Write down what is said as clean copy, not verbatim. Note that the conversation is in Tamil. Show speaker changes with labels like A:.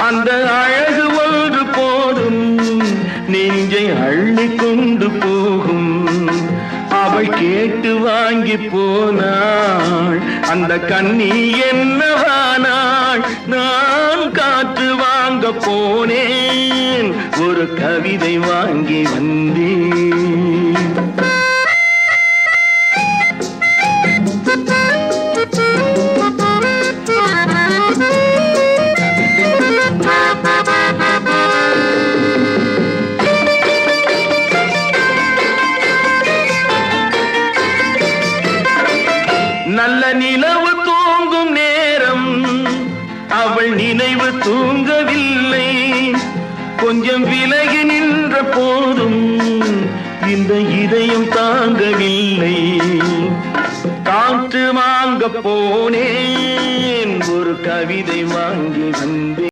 A: அந்த அழகு ஒன்று போதும் நெஞ்சை அள்ளி கொண்டு போகும். அவள் கேட்டு வாங்கி போனாள், அந்த கண்ணி என்னவானாள். நான் காற்று வாங்க போனேன், ஒரு கவிதை வாங்கி வந்தேன். நல்ல நிலவு தூங்கும் நேரம் அவள் நினைவு தூங்கவில்லை. கொஞ்சம் விலகி நின்ற போதும் இந்த இதயம் தாங்கவில்லை. காற்று வாங்க போனேன், ஒரு கவிதை வாங்கி வந்தேன்.